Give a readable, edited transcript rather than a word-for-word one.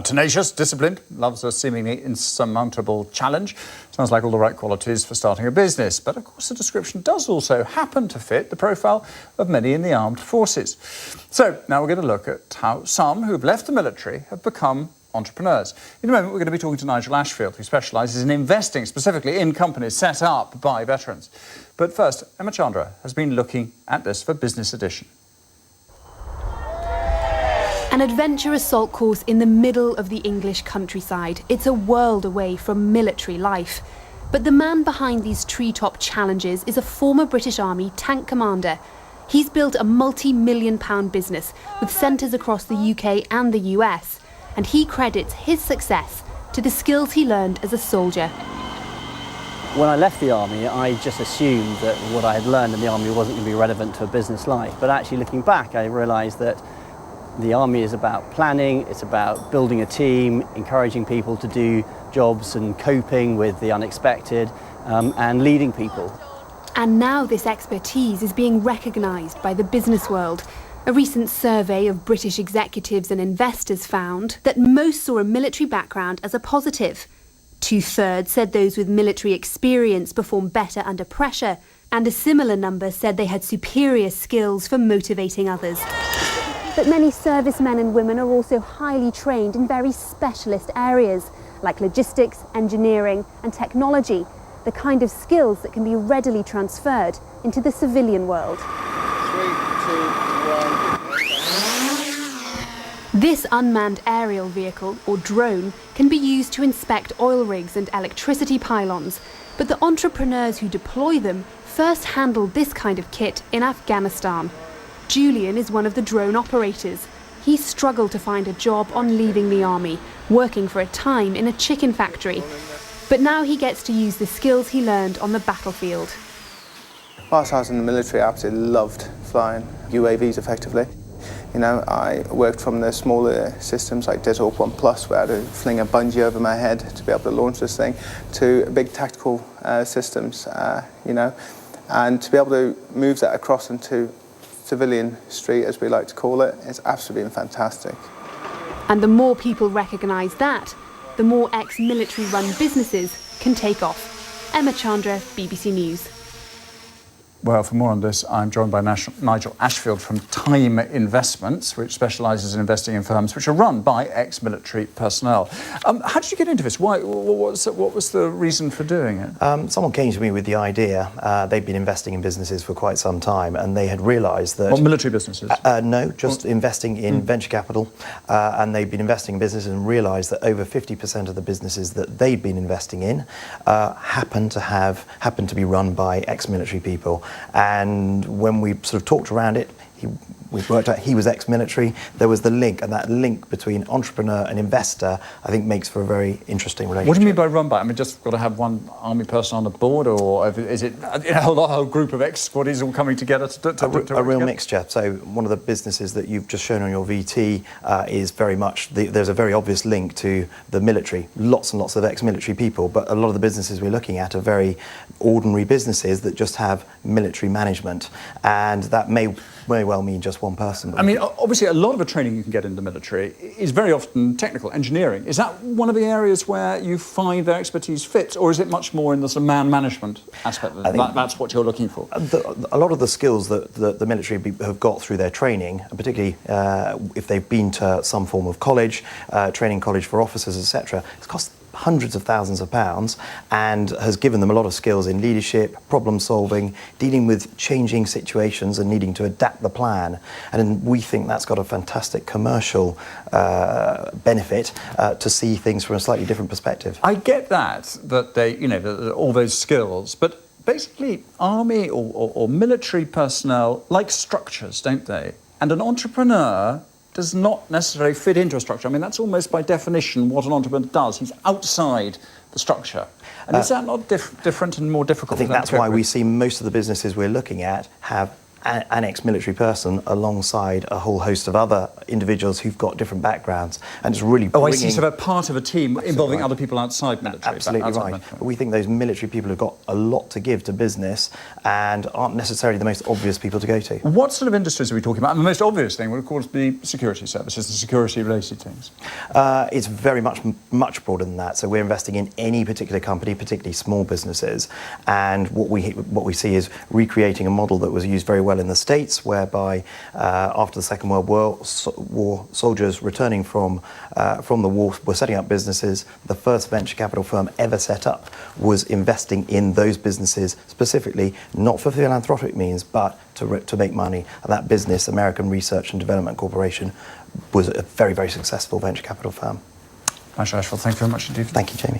Tenacious, disciplined, loves a seemingly insurmountable challenge. Sounds like all the right qualities for starting a business. But of course the description does also happen to fit the profile of many in the armed forces. So now we're going to look at how some who've left the military have become entrepreneurs. In a moment we're going to be talking to Nigel Ashfield, who specialises in investing specifically in companies set up by veterans. But first, Emma Chandra has been looking at this for Business Edition. An adventure assault course in the middle of the English countryside. It's a world away from military life. But the man behind these treetop challenges is a former British Army tank commander. He's built a multi-million-pound business with centres across the UK and the US. And he credits his success to the skills he learned as a soldier. When I left the army, I just assumed that what I had learned in the army wasn't going to be relevant to a business life. But actually looking back, I realised that the army is about planning, it's about building a team, encouraging people to do jobs and coping with the unexpected, and leading people. And now this expertise is being recognised by the business world. A recent survey of British executives and investors found that most saw a military background as a positive. 2/3 said those with military experience perform better under pressure, and a similar number said they had superior skills for motivating others. But many servicemen and women are also highly trained in very specialist areas, like logistics, engineering and technology, the kind of skills that can be readily transferred into the civilian world. 3, 2, 1. This unmanned aerial vehicle, or drone, can be used to inspect oil rigs and electricity pylons, but the entrepreneurs who deploy them first handled this kind of kit in Afghanistan. Julian is one of the drone operators. He struggled to find a job on leaving the army, working for a time in a chicken factory. But now he gets to use the skills he learned on the battlefield. Whilst I was in the military, I absolutely loved flying UAVs effectively. You know, I worked from the smaller systems like Desert 1 Plus, where I had to fling a bungee over my head to be able to launch this thing, to big tactical systems, you know, and to be able to move that across into civilian street, as we like to call it, it's absolutely been fantastic. And the more people recognise that, the more ex-military run businesses can take off. Emma Chandra, BBC News. Well, for more on this, I'm joined by Nigel Ashfield from Time Investments, which specialises in investing in firms which are run by ex-military personnel. How did you get into this? What was the reason for doing it? Someone came to me with the idea. They'd been investing in businesses for quite some time, and they had realised that... What, military businesses? No, just investing in venture capital. And they'd been investing in businesses and realised that over 50% of the businesses that they'd been investing in happened to be run by ex-military people. And when we sort of talked around it, we worked out he was ex-military. There was the link, and that link between entrepreneur and investor, I think, makes for a very interesting relationship. What do you mean by run by? I mean, just got to have one army person on the board, or is it a whole group of ex-squaddies all coming together to a real mixture. So one of the businesses that you've just shown on your VT is very much, there's a very obvious link to the military. Lots and lots of ex-military people, but a lot of the businesses we're looking at are very ordinary businesses that just have military management, and that may well mean just one person. I mean, obviously a lot of the training you can get in the military is very often technical, engineering. Is that one of the areas where you find their expertise fits, or is it much more in the sort of man management aspect? That's what you're looking for? A lot of the skills that the military have got through their training, and particularly if they've been to some form of college, training college for officers, etc., it's cost hundreds of thousands of pounds and has given them a lot of skills in leadership, problem solving, dealing with changing situations and needing to adapt the plan. And we think that's got a fantastic commercial benefit to see things from a slightly different perspective. I get that they, you know, all those skills, but basically army or military personnel like structures, don't they? And an entrepreneur does not necessarily fit into a structure. I mean, that's almost by definition what an entrepreneur does. He's outside the structure. And is that not different and more difficult? I think that's why we see most of the businesses we're looking at have an ex-military person alongside a whole host of other individuals who've got different backgrounds, and it's really Oh, I see. bringing- So they're part of a team involving right. other people outside military. Absolutely outside right. military. But we think those military people have got a lot to give to business and aren't necessarily the most obvious people to go to. What sort of industries are we talking about? And the most obvious thing would, of course, be security services, the security-related things. It's very much broader than that. So we're investing in any particular company, particularly small businesses. And what we see is recreating a model that was used very well in the States, whereby after the Second World War, soldiers returning from the war were setting up businesses. The first venture capital firm ever set up was investing in those businesses specifically, not for philanthropic means, but to make money. And that business, American Research and Development Corporation, was a very, very successful venture capital firm. Nigel Ashfield, thank you very much indeed. Thank you, Jamie.